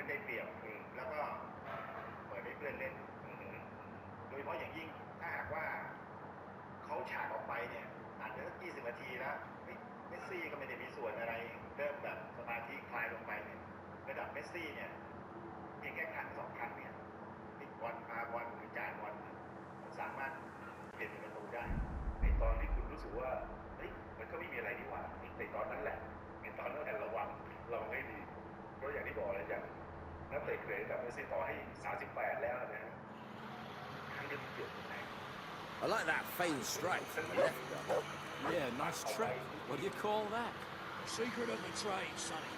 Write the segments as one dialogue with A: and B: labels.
A: อนได้เปรียบแล้วก็เปิดให้เพื่อนเล่นโดยเฉพาะอย่างยิ่งถ้าหากว่าเขาฉากออกไปเนี่ยผ่านไปสัก20 นาทีแล้วเมสซี่ก็ไม่ได้มีส่วนอะไรเริ่มแบบสมาธิคลายลงไปเนี่ยระดับเมสซี่เนี่ยเพียงแค่ครั้ง2 ครั้งเนี่ยพลิกบอลพาบอลหรือจ่ายบอลมันสามารถเปลี่ยนเป็นประตูได้ในตอนที่คุณรู้สึกว่ามันก็ไม่มีอะไรนี่หว่าในตอนนั้นแหละในตอนนั้นแหละระวังให้ดีเพราะอย่างที่บอกเลยอย่างนักเตะเกรดแบบเมสซี่ต่อให้38แล้วนะฮะครั้งเดียวเปลี่ยนแปลง
B: I like that fade straight from the left, brother.
C: Yeah, nice trick. What do you call that? Secret of the trade, sonny.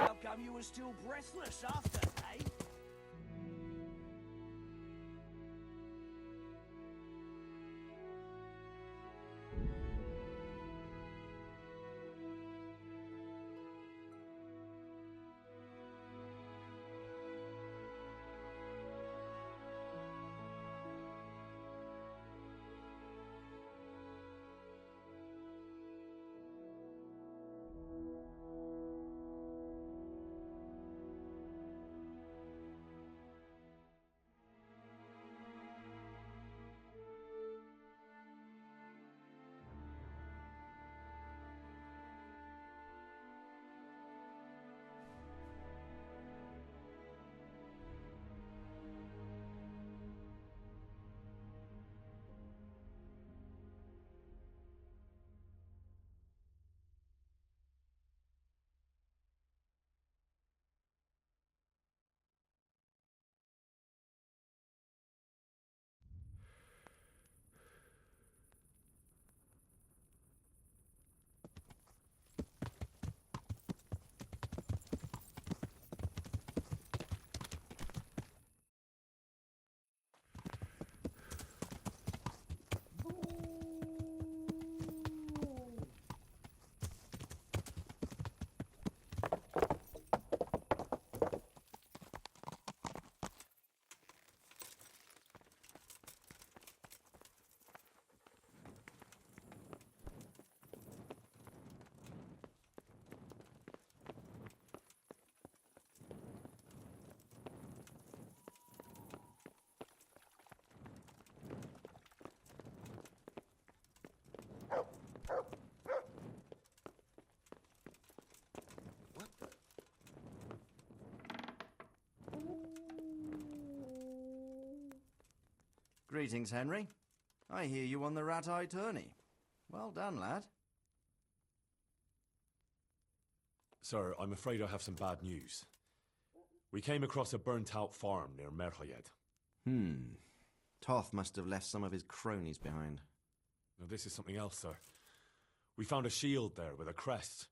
C: How come you were still breathless after, eh?
B: Greetings, Henry. I hear you on the rat-eye tourney. Well done, lad.
D: Sir, I'm afraid I have some bad news. We came across a burnt-out farm near Merhoyed.
B: Toth must have left some of his cronies behind.
D: Now, this is something else, sir. We found a shield there with a crest.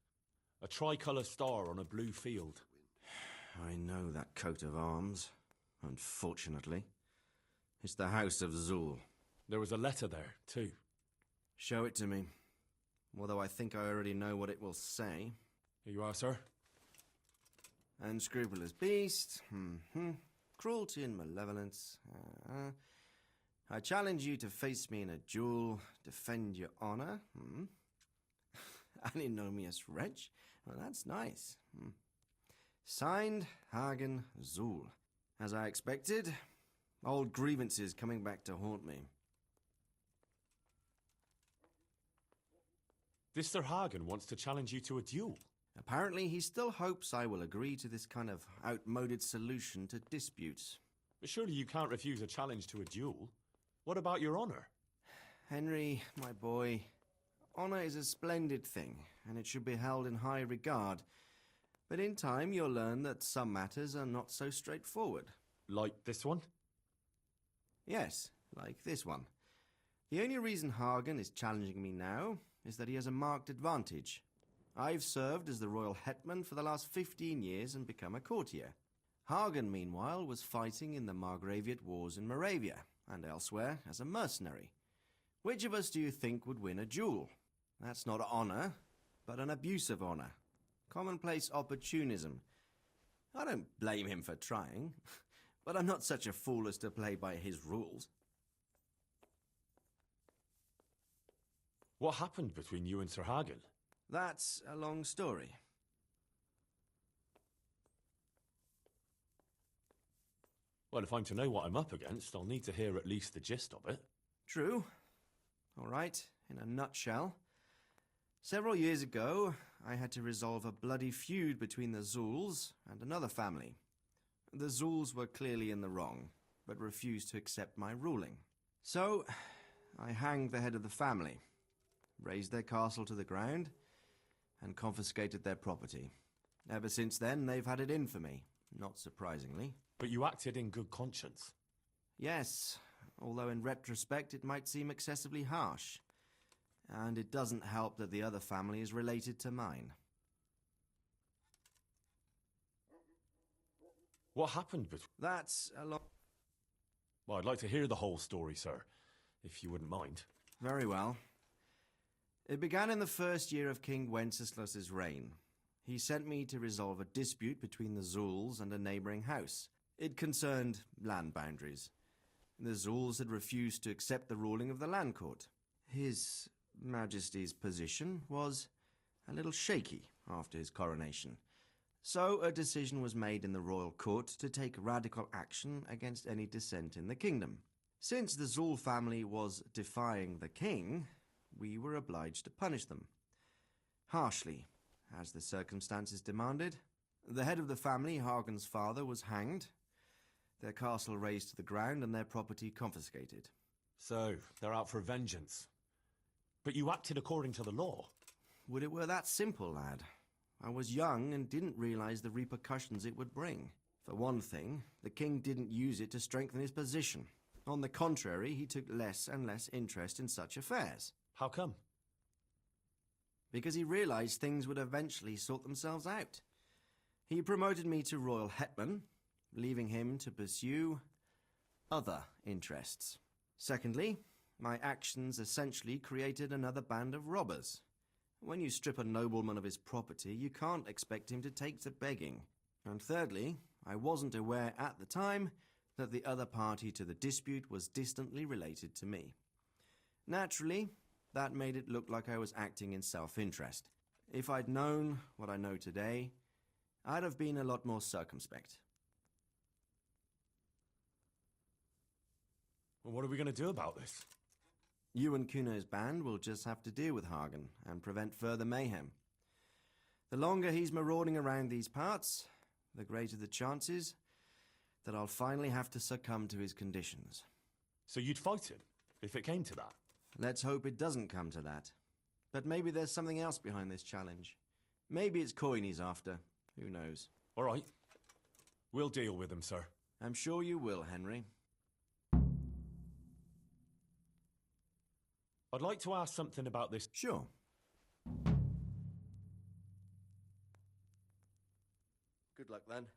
D: A tricolour star on a blue field.
B: I know that coat of arms, unfortunately. It's the House of Zul.
D: There was a letter there, too.
B: Show it to me. Although I think I already know what it will say.
D: Here you are, sir.
B: Unscrupulous beast. Cruelty and malevolence. I challenge you to face me in a duel. Defend your honor. Antinomious wretch. Well, that's nice. Signed, Hagen Zul. As I expected, old grievances coming back to haunt me.
D: This Sir Hagen wants to challenge you to a duel.
B: Apparently, he still hopes I will agree to this kind of outmoded solution to disputes.
D: But surely you can't refuse a challenge to a duel. What about your honor?
B: Henry, my boy, honor is a splendid thing, and it should be held in high regard. But in time, you'll learn that some matters are not so straightforward.
D: Like this one?
B: Yes, like this one. The only reason Hagen is challenging me now is that he has a marked advantage. I've served as the royal hetman for the last 15 years and become a courtier. Hagen, meanwhile, was fighting in the Margraviate Wars in Moravia and elsewhere as a mercenary. Which of us do you think would win a duel? That's not honor, but an abuse of honor. Commonplace opportunism. I don't blame him for trying, but I'm not such a fool as to play by his rules.
D: What happened between you and Sir Hagen?
B: That's a long story.
D: Well, if I'm to know what I'm up against, I'll need to hear at least the gist of it.
B: True. All right, in a nutshell. Several years ago, I had to resolve a bloody feud between the Zuls and another family. The Zuls were clearly in the wrong, but refused to accept my ruling. So, I hanged the head of the family, razed their castle to the ground, and confiscated their property. Ever since then, they've had it in for me, not surprisingly.
D: But you acted in good conscience.
B: Yes, although in retrospect it might seem excessively harsh. And it doesn't help that the other family is related to mine.
D: What happened between...
B: That's a lot.
D: Well, I'd like to hear the whole story, sir, if you wouldn't mind.
B: Very well. It began in the first year of King Wenceslas's reign. He sent me to resolve a dispute between the Zuls and a neighboring house. It concerned land boundaries. The Zuls had refused to accept the ruling of the land court. His Majesty's position was a little shaky after his coronation. So a decision was made in the royal court to take radical action against any dissent in the kingdom. Since the Zul family was defying the king, we were obliged to punish them. Harshly, as the circumstances demanded. The head of the family, Hagen's father, was hanged, their castle razed to the ground and their property confiscated.
D: So, they're out for vengeance. But you acted according to the law.
B: Would it were that simple, lad? I was young and didn't realize the repercussions it would bring. For one thing, the king didn't use it to strengthen his position. On the contrary, he took less and less interest in such affairs.
D: How come?
B: Because he realized things would eventually sort themselves out. He promoted me to royal hetman, leaving him to pursue other interests. Secondly, my actions essentially created another band of robbers. When you strip a nobleman of his property, you can't expect him to take to begging. And thirdly, I wasn't aware at the time that the other party to the dispute was distantly related to me. Naturally, that made it look like I was acting in self-interest. If I'd known what I know today, I'd have been a lot more circumspect.
D: Well, what are we going to do about this?
B: You and Kuno's band will just have to deal with Hagen and prevent further mayhem. The longer he's marauding around these parts, the greater the chances that I'll finally have to succumb to his conditions.
D: So you'd fight him, if it came to that?
B: Let's hope it doesn't come to that. But maybe there's something else behind this challenge. Maybe it's coin he's after. Who knows?
D: All right. We'll deal with him, sir.
B: I'm sure you will, Henry.
D: I'd like to ask something about this.
B: Sure. Good luck, then.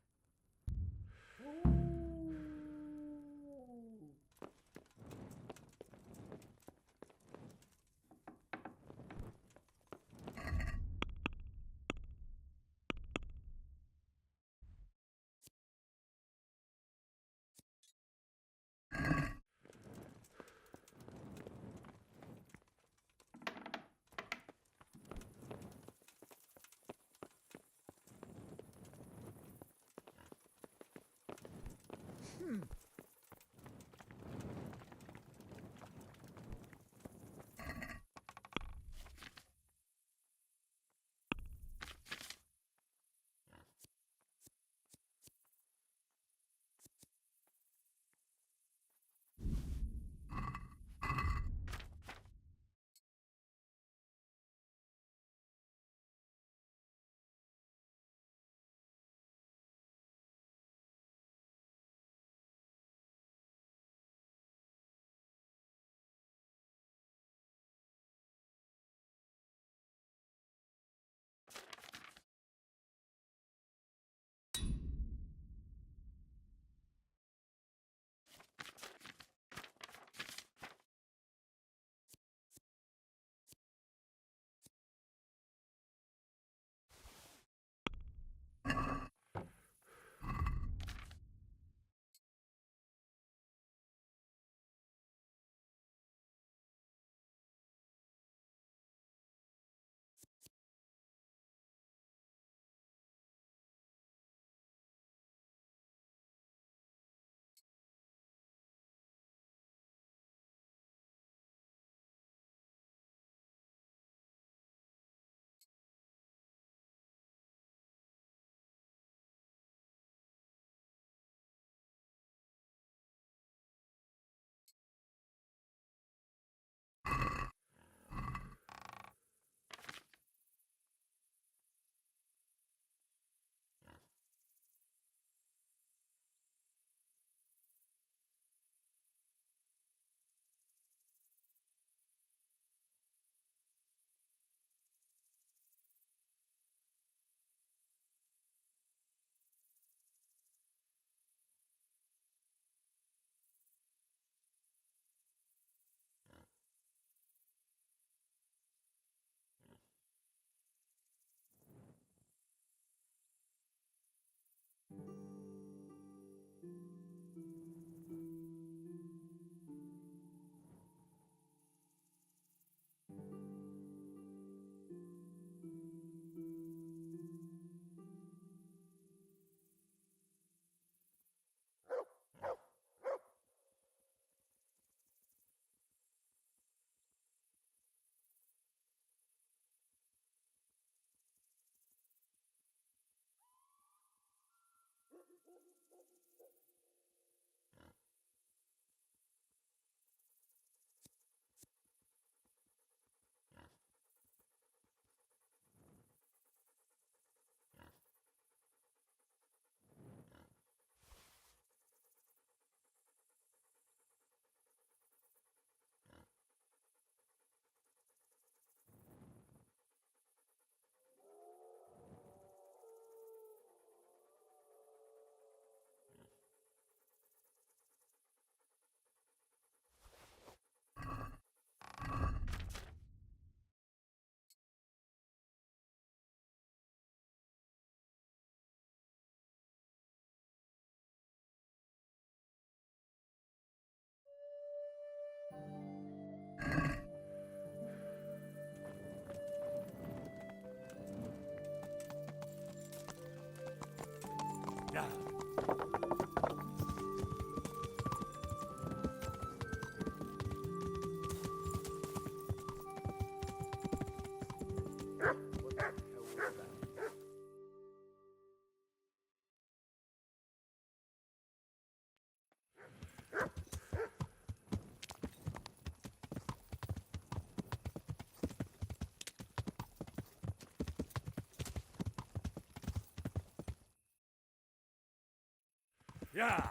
D: Yeah. Yeah.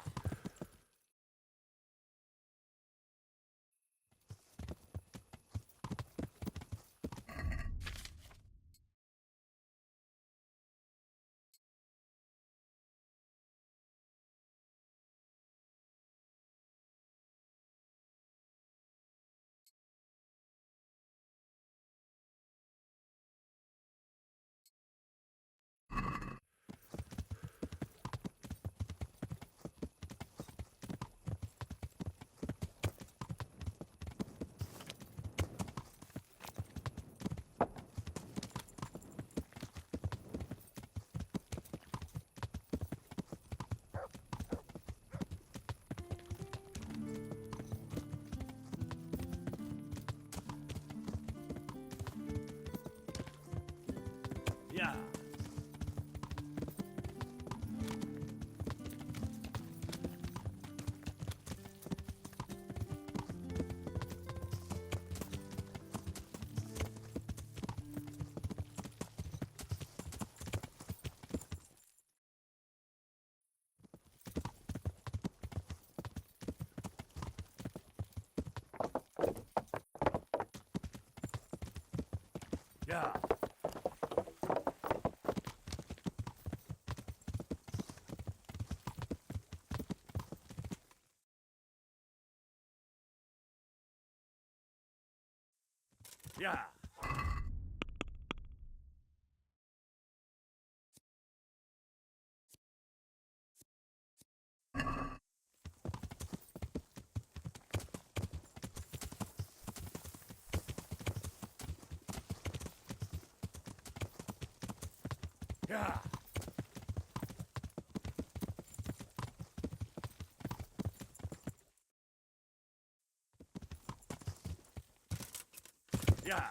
D: Yeah. Yeah. Yeah. Yeah. Yeah.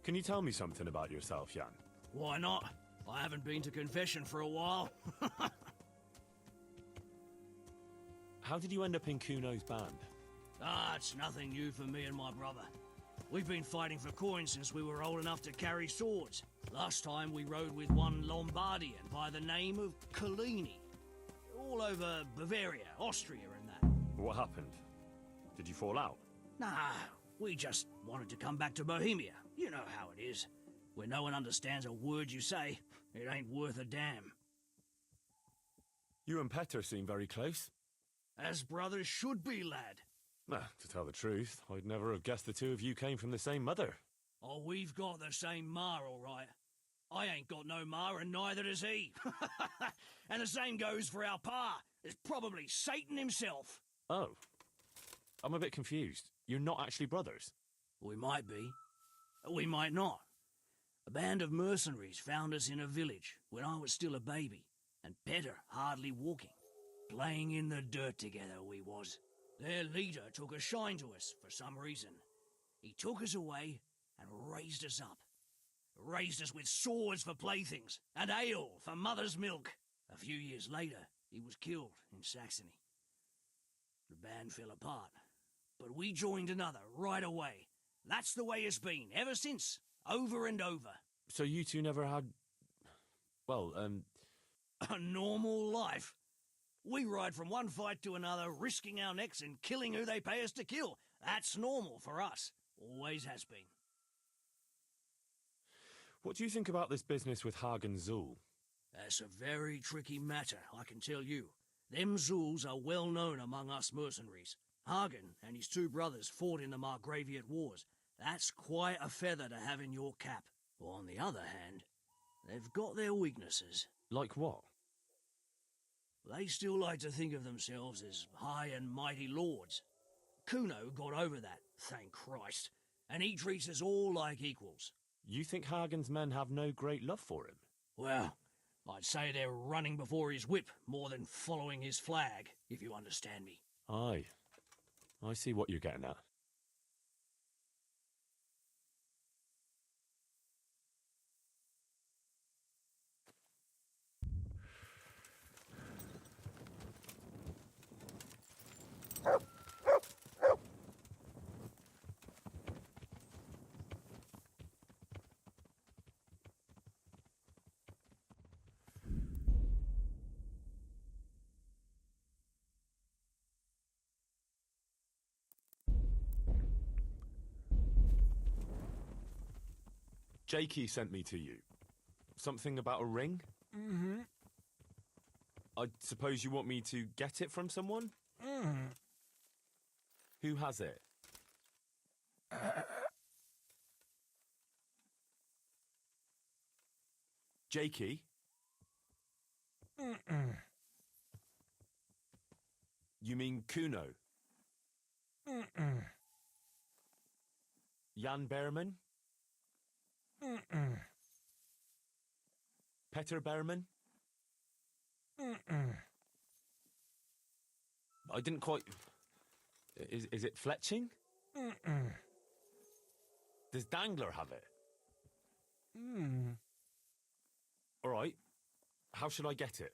D: Can you tell me something about yourself, Jan?
C: Why not? I haven't been to confession for a while.
D: How did you end up in Kuno's band?
C: It's nothing new for me and my brother. We've been fighting for coins since we were old enough to carry swords. Last time we rode with one Lombardian by the name of Collini. All over Bavaria, Austria and that.
D: What happened? Did you fall out?
C: Nah, we just wanted to come back to Bohemia. You know how it is. Where no one understands a word you say, it ain't worth a damn.
D: You and Petter seem very close.
C: As brothers should be, lad.
D: To tell the truth, I'd never have guessed the two of you came from the same mother.
C: Oh, we've got the same ma, all right. I ain't got no ma, and neither does he. And the same goes for our pa. It's probably Satan himself.
D: Oh. I'm a bit confused. You're not actually brothers?
C: We might be. We might not. A band of mercenaries found us in a village when I was still a baby, and Petter hardly walking. Playing in the dirt together we was. Their leader took a shine to us for some reason. He took us away and raised us up. Raised us with swords for playthings and ale for mother's milk. A few years later, he was killed in Saxony. The band fell apart, but we joined another right away. That's the way it's been ever since, over and over.
D: So you two never had... well,
C: A normal life. We ride from one fight to another, risking our necks and killing who they pay us to kill. That's normal for us. Always has been.
D: what do you think about this business with Hagen Zul?
C: That's a very tricky matter, I can tell you. Them Zuls are well known among us mercenaries. Hagen and his two brothers fought in the Margraviate Wars. That's quite a feather to have in your cap. On the other hand, they've got their weaknesses.
D: Like what?
C: They still like to think of themselves as high and mighty lords. Kuno got over that, thank Christ, and he treats us all like equals.
D: You think Hagen's men have no great love for him?
C: Well, I'd say they're running before his whip more than following his flag, if you understand me.
D: Aye. I see what you're getting at. Jakey sent me to you. Something about a ring?
C: Mm-hmm.
D: I suppose you want me to get it from someone?
C: Mm-hmm.
D: Who has it? Jakey?
C: Mm-mm.
D: You mean Kuno?
C: Mm-mm.
D: Jan Behrman?
C: Mm-mm.
D: Petter Behrman?
C: Mm-mm.
D: I didn't quite... Is it Fletching?
C: Mm-mm.
D: Does Dangler have it?
C: Mm.
D: All right. How should I get it?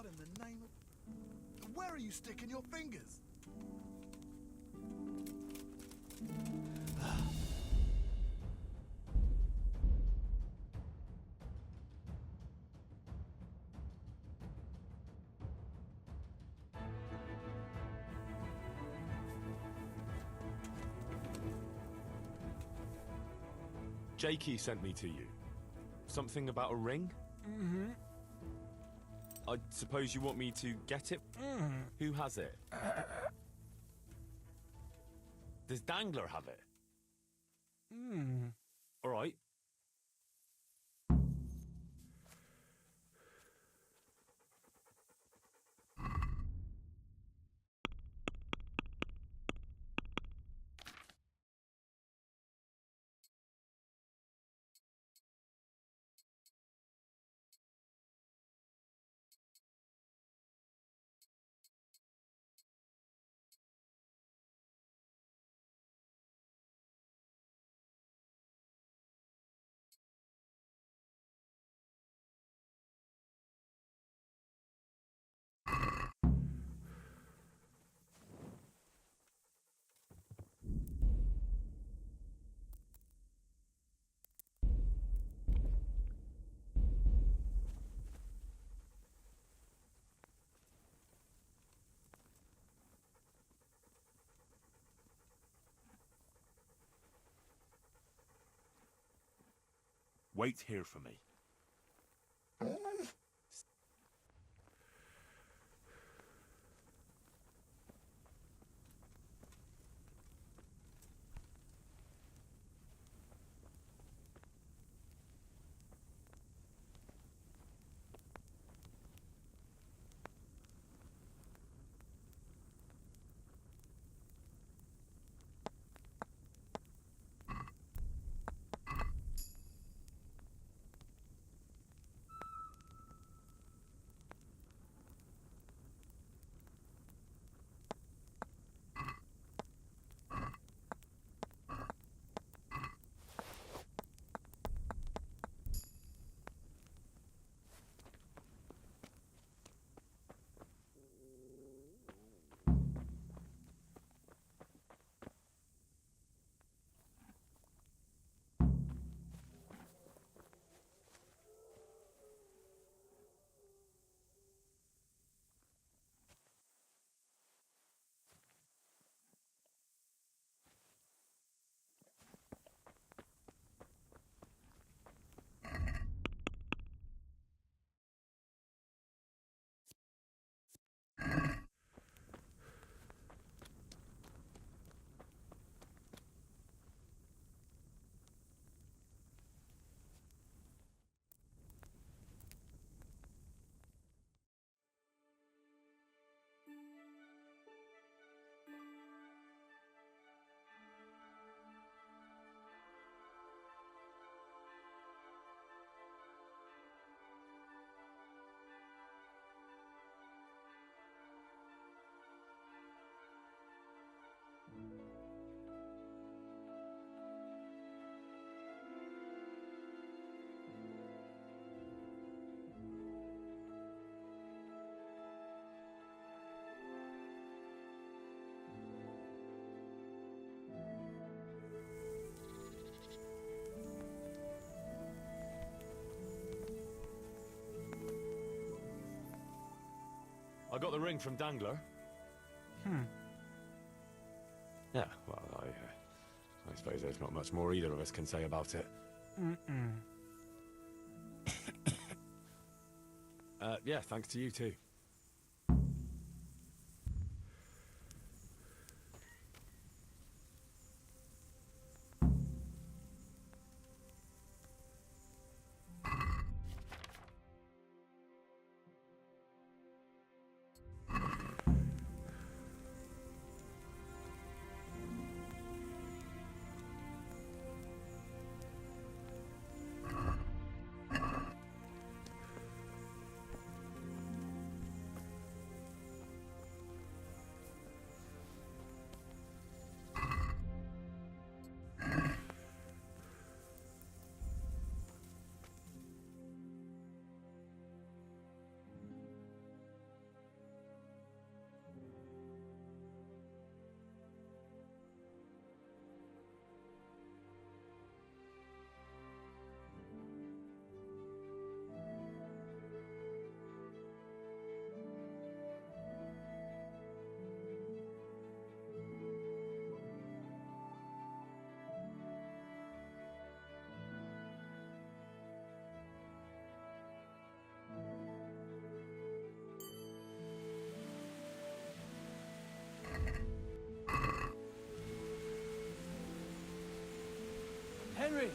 E: What in the name of... Where are you sticking your fingers?
D: Jakey sent me to you. Something about a ring?
E: Mm-hmm.
D: I suppose you want me to get it?
E: Mm-hmm.
D: Who has it? Does Dangler have it?
E: Mm-hmm.
D: All right. Wait here for me. I got the ring from Dangler. Yeah, well, I suppose there's not much more either of us can say about it. Yeah, thanks to you too.
F: Henry,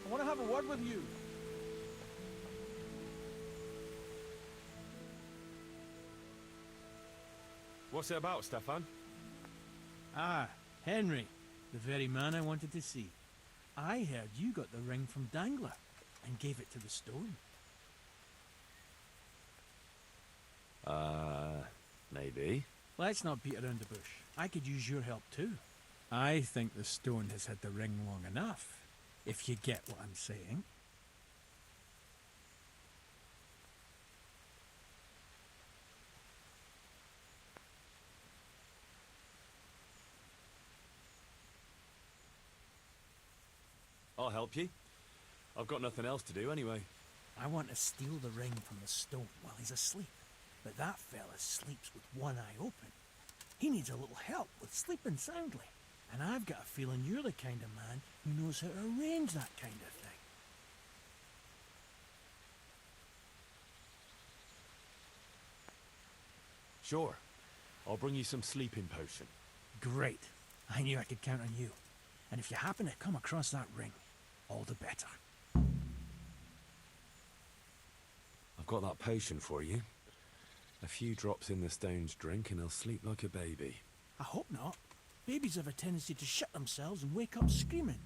F: I want to have a word with you.
D: What's it about, Stefan?
F: Ah, Henry, the very man I wanted to see. I heard you got the ring from Dangler and gave it to the stone.
D: Maybe.
F: Let's not beat around the bush. I could use your help too. I think the stone has had the ring long enough, if you get what I'm saying.
D: I'll help you. I've got nothing else to do anyway.
F: I want to steal the ring from the stone while he's asleep. But that fella sleeps with one eye open. He needs a little help with sleeping soundly. And I've got a feeling you're the kind of man who knows how to arrange that kind of thing.
D: Sure. I'll bring you some sleeping potion.
F: Great. I knew I could count on you. And if you happen to come across that ring, all the better.
D: I've got that potion for you. A few drops in the stone's drink and he'll sleep like a baby.
F: I hope not. Babies have a tendency to shit themselves and wake up screaming.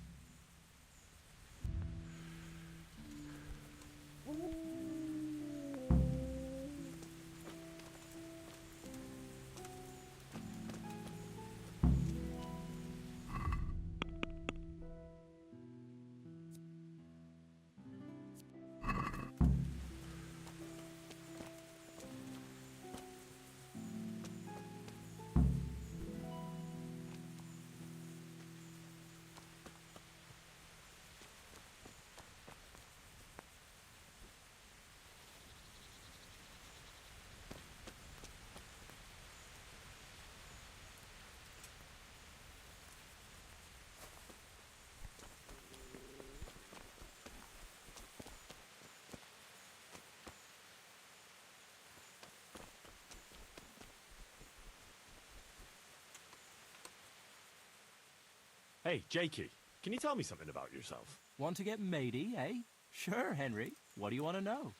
D: Hey, Jakey, can you tell me something about yourself?
G: Want to get matey, eh? Sure, Henry. What do you want to know?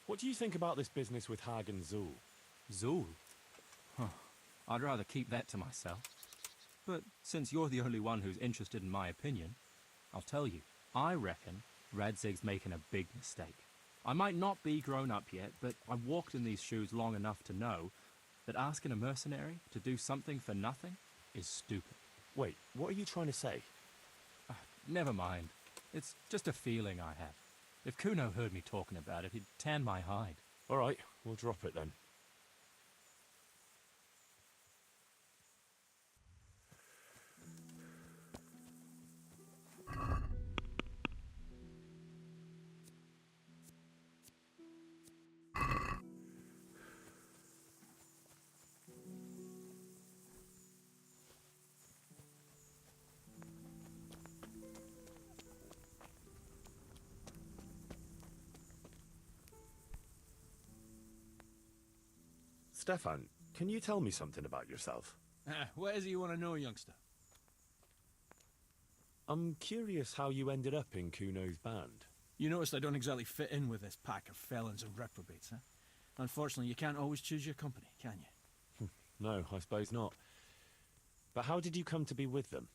D: What do you think about this business with Hag and Zool?
G: Zool? Huh. I'd rather keep that to myself. But since you're the only one who's interested in my opinion, I'll tell you. I reckon Radzig's making a big mistake. I might not be grown up yet, but I've walked in these shoes long enough to know that asking a mercenary to do something for nothing is stupid.
D: Wait, what are you trying to say?
G: Never mind. It's just a feeling I have. If Kuno heard me talking about it, he'd tan my hide.
D: All right, we'll drop it then. Stefan, can you tell me something about yourself?
F: What is it you want to know, youngster?
D: I'm curious how you ended up in Kuno's band.
F: You noticed I don't exactly fit in with this pack of felons and reprobates, huh? Unfortunately, you can't always choose your company, can you?
D: No, I suppose not. But how did you come to be with them?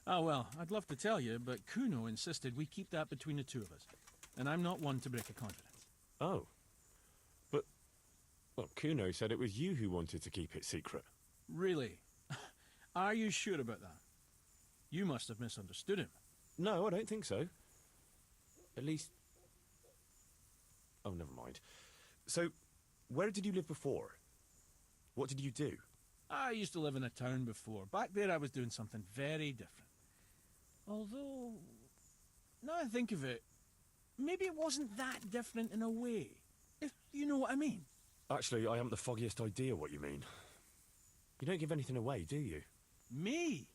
F: Oh, well, I'd love to tell you, but Kuno insisted we keep that between the two of us. And I'm not one to break a confidence.
D: Oh. But, well, Kuno said it was you who wanted to keep it secret.
F: Really? Are you sure about that? You must have misunderstood him.
D: No, I don't think so. At least... Oh, never mind. So, where did you live before? What did you do?
F: I used to live in a town before. Back there I was doing something very different. Although, now I think of it, maybe it wasn't that different in a way. If you know what I mean.
D: Actually, I haven't the foggiest idea what you mean. You don't give anything away, do you?
F: Me?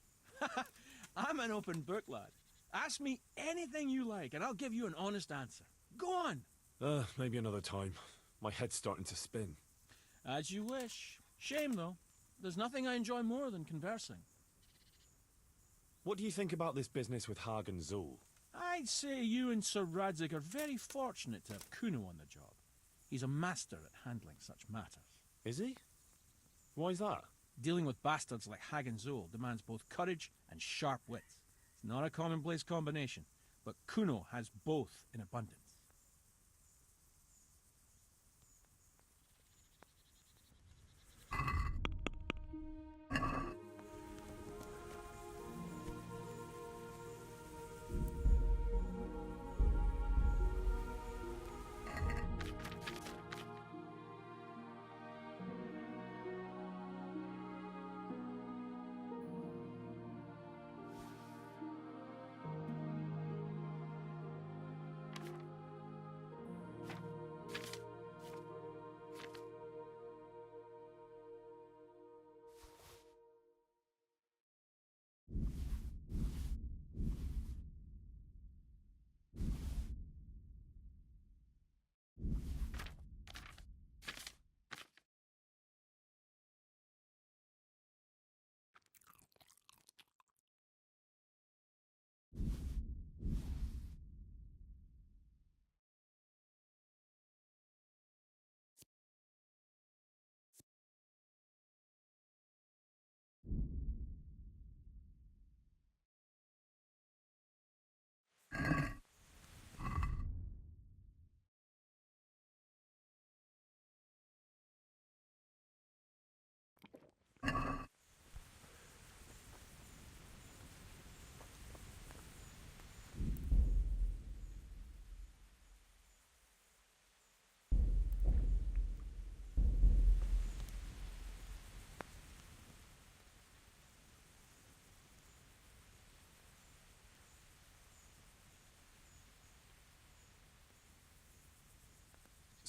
F: I'm an open book, lad. Ask me anything you like, and I'll give you an honest answer. Go on.
D: Maybe another time. My head's starting to spin.
F: As you wish. Shame, though. There's nothing I enjoy more than conversing.
D: What do you think about this business with Hagen Zul?
F: I'd say you and Sir Radzig are very fortunate to have Kuno on the job. He's a master at handling such matters.
D: Is he? Why's that?
F: Dealing with bastards like Hagen Zul demands both courage and sharp wits. It's not a commonplace combination, but Kuno has both in abundance.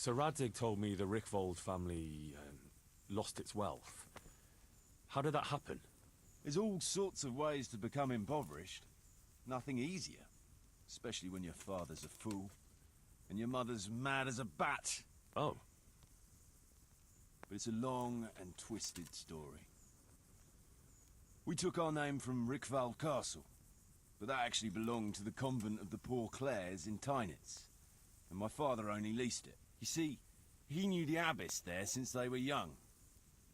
D: Sir Radzig told me the Rickvold family lost its wealth. How did that happen?
H: There's all sorts of ways to become impoverished. Nothing easier. Especially when your father's a fool. And your mother's mad as a bat.
D: Oh.
H: But it's a long and twisted story. We took our name from Rickvold Castle. But that actually belonged to the convent of the Poor Clares in Tynitz. And my father only leased it. You see, he knew the abbess there since they were young.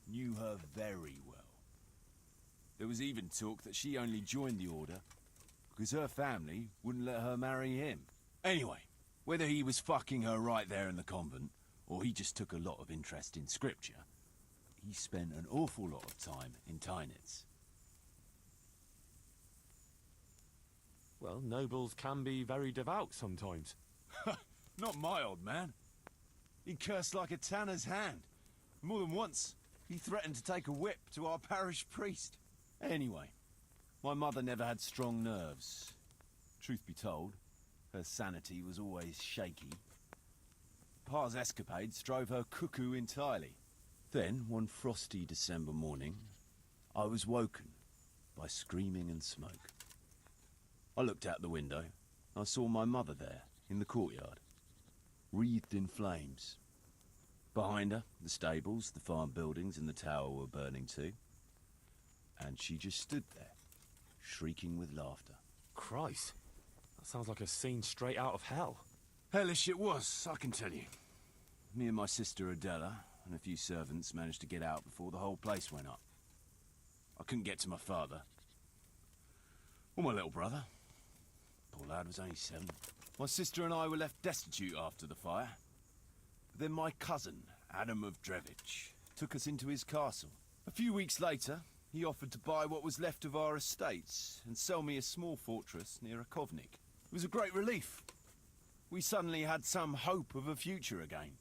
H: Knew her very well. There was even talk that she only joined the order because her family wouldn't let her marry him. Anyway, whether he was fucking her right there in the convent, or he just took a lot of interest in scripture, he spent an awful lot of time in Tynitz.
D: Well, nobles can be very devout sometimes.
H: Not my old man. He cursed like a tanner's hand. More than once, he threatened to take a whip to our parish priest. Anyway, my mother never had strong nerves. Truth be told, her sanity was always shaky. Pa's escapades drove her cuckoo entirely. Then, one frosty December morning, I was woken by screaming and smoke. I looked out the window. I saw my mother there, in the courtyard, wreathed in flames. Behind her, the stables, the farm buildings and the tower were burning too. And she just stood there, shrieking with laughter.
D: Christ, that sounds like a scene straight out of hell.
H: Hellish it was, I can tell you. Me and my sister Adela and a few servants managed to get out before the whole place went up. I couldn't get to my father. Or my little brother. Poor lad was only 7. My sister and I were left destitute after the fire. But then my cousin, Adam of Drevich, took us into his castle. A few weeks later, he offered to buy what was left of our estates and sell me a small fortress near a Kovnik. It was a great relief. We suddenly had some hope of a future again.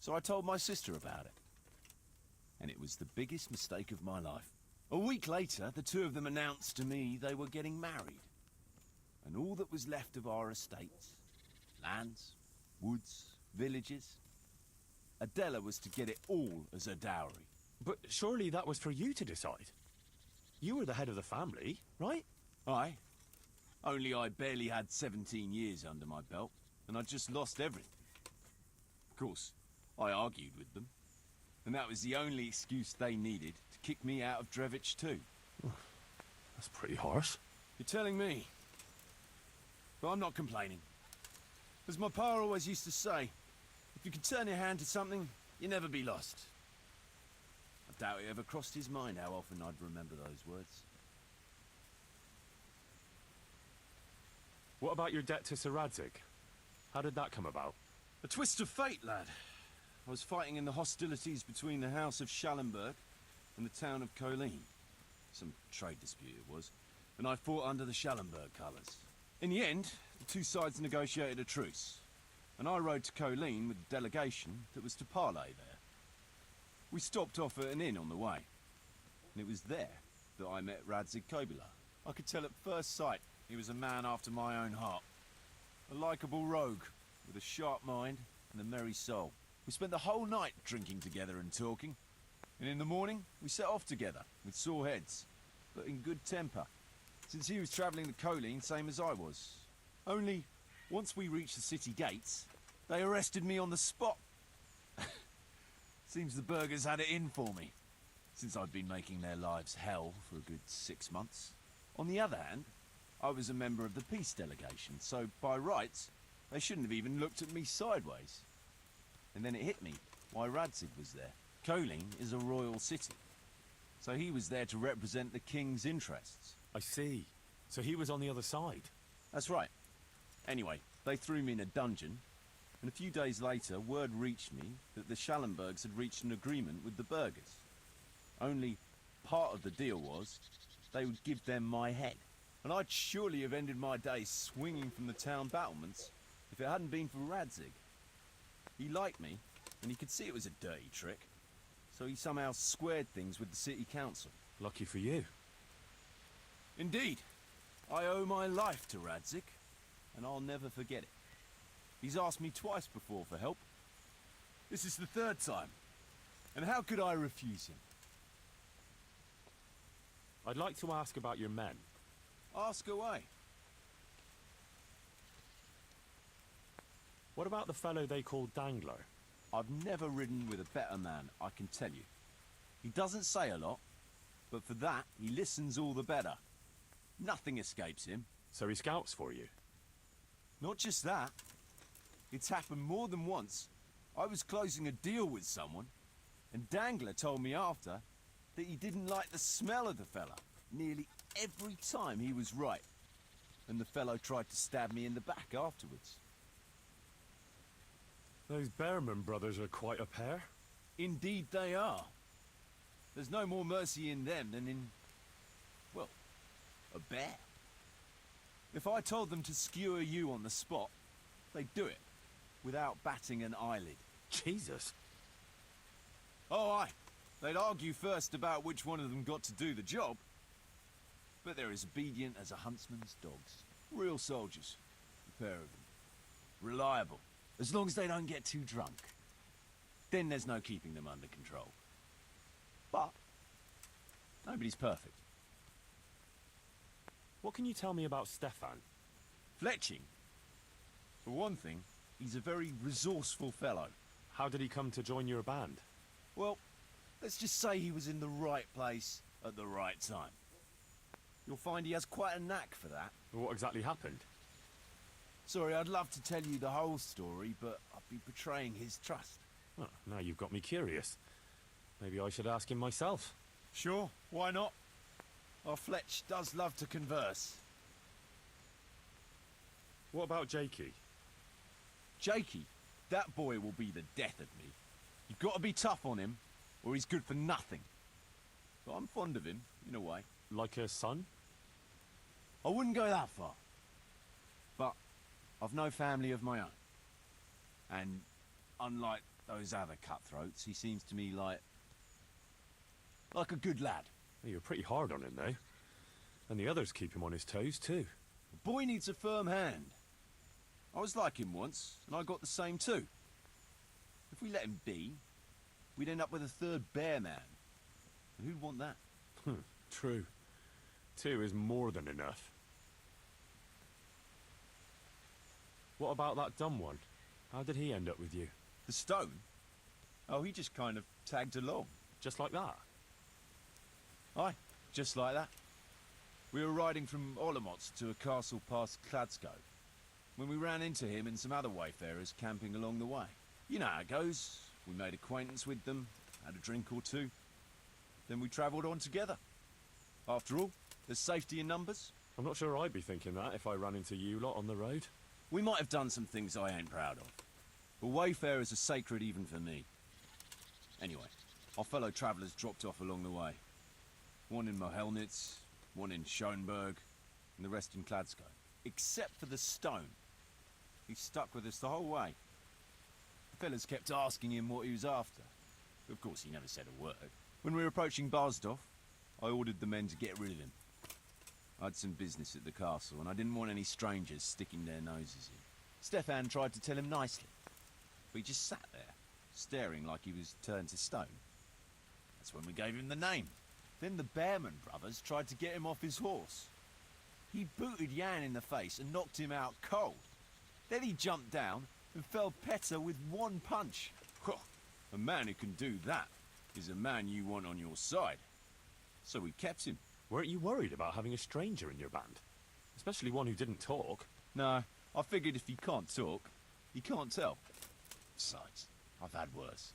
H: So I told my sister about it. And it was the biggest mistake of my life. A week later, the two of them announced to me they were getting married. And all that was left of our estates, lands, woods, villages, Adela was to get it all as a dowry.
D: But surely that was for you to decide. You were the head of the family, right?
H: Aye. Only I barely had 17 years under my belt, and I'd just lost everything. Of course, I argued with them, and that was the only excuse they needed to kick me out of Drevich too.
D: That's pretty harsh.
H: You're telling me. But I'm not complaining. As my pa always used to say, if you can turn your hand to something, you never be lost. I doubt it ever crossed his mind how often I'd remember those words.
D: What about your debt to Sir Radzig? How did that come about?
H: A twist of fate, lad. I was fighting in the hostilities between the House of Schallenberg and the town of Colleen. Some trade dispute it was, and I fought under the Schallenberg colours. In the end, the two sides negotiated a truce, and I rode to Colleen with the delegation that was to parley there. We stopped off at an inn on the way, and it was there that I met Radzig Kobyla. I could tell at first sight he was a man after my own heart. A likeable rogue, with a sharp mind and a merry soul. We spent the whole night drinking together and talking, and in the morning we set off together, with sore heads, but in good temper, since he was travelling to Colleen same as I was. Only, once we reached the city gates, they arrested me on the spot. Seems the burghers had it in for me, since I'd been making their lives hell for a good 6 months. On the other hand, I was a member of the peace delegation, so by rights, they shouldn't have even looked at me sideways. And then it hit me why Radzig was there. Colleen is a royal city, so he was there to represent the king's interests.
D: I see. So he was on the other side.
H: That's right. Anyway, they threw me in a dungeon, and a few days later word reached me that the Schallenbergs had reached an agreement with the burghers. Only part of the deal was they would give them my head. And I'd surely have ended my days swinging from the town battlements if it hadn't been for Radzig. He liked me, and he could see it was a dirty trick, so he somehow squared things with the city council.
D: Lucky for you.
H: Indeed. I owe my life to Radzig, and I'll never forget it. He's asked me twice before for help. This is the third time, and how could I refuse him?
D: I'd like to ask about your men.
H: Ask away.
D: What about the fellow they call Dangler?
H: I've never ridden with a better man, I can tell you. He doesn't say a lot, but for that, he listens all the better. Nothing escapes him.
D: So he scouts for you?
H: Not just that. It's happened more than once. I was closing a deal with someone, and Dangler told me after that he didn't like the smell of the fella nearly every time he was right, and the fellow tried to stab me in the back afterwards.
D: Those Behrman brothers are quite a pair.
H: Indeed they are. There's no more mercy in them than in, well, a bear. If I told them to skewer you on the spot, they'd do it, without batting an eyelid.
D: Jesus.
H: Oh, aye. They'd argue first about which one of them got to do the job, but they're as obedient as a huntsman's dogs. Real soldiers, the pair of them. Reliable, as long as they don't get too drunk. Then there's no keeping them under control. But nobody's perfect.
D: What can you tell me about Stefan?
H: Fletching. For one thing, he's a very resourceful fellow.
D: How did he come to join your band?
H: Well, let's just say he was in the right place at the right time. You'll find he has quite a knack for that.
D: What exactly happened?
H: Sorry, I'd love to tell you the whole story, but I'd be betraying his trust.
D: Oh, now you've got me curious. Maybe I should ask him myself.
H: Sure, why not? Our Fletch does love to converse.
D: What about Jakey?
H: Jakey, that boy will be the death of me. You've got to be tough on him, or he's good for nothing. But I'm fond of him, in a way.
D: Like a son?
H: I wouldn't go that far. But I've no family of my own. And unlike those other cutthroats, he seems to me like a good lad.
D: Well, you're pretty hard on him, though. And the others keep him on his toes, too.
H: A boy needs a firm hand. I was like him once, and I got the same too. If we let him be, we'd end up with a third bear man. And who'd want that?
D: True. 2 is more than enough. What about that dumb one? How did he end up with you?
H: The stone? Oh, he just kind of tagged along.
D: Just like that?
H: Aye, just like that. We were riding from Olomouc to a castle past Kladsko, when we ran into him and some other wayfarers camping along the way. You know how it goes. We made acquaintance with them, had a drink or two, then we travelled on together. After all, there's safety in numbers.
D: I'm not sure I'd be thinking that if I ran into you lot on the road.
H: We might have done some things I ain't proud of, but wayfarers are sacred even for me. Anyway, our fellow travellers dropped off along the way. One in Mohelnitz, one in Schoenberg, and the rest in Kladsko. Except for the stone. He stuck with us the whole way. The fellas kept asking him what he was after. Of course, he never said a word. When we were approaching Barsdorf, I ordered the men to get rid of him. I had some business at the castle, and I didn't want any strangers sticking their noses in. Stefan tried to tell him nicely, but he just sat there, staring like he was turned to stone. That's when we gave him the name. Then the Bearman brothers tried to get him off his horse. He booted Jan in the face and knocked him out cold. Then he jumped down and felled Petter with one punch. A man who can do that is a man you want on your side. So we kept him.
D: Weren't you worried about having a stranger in your band? Especially one who didn't talk.
H: No, I figured if he can't talk, he can't tell. Besides, I've had worse.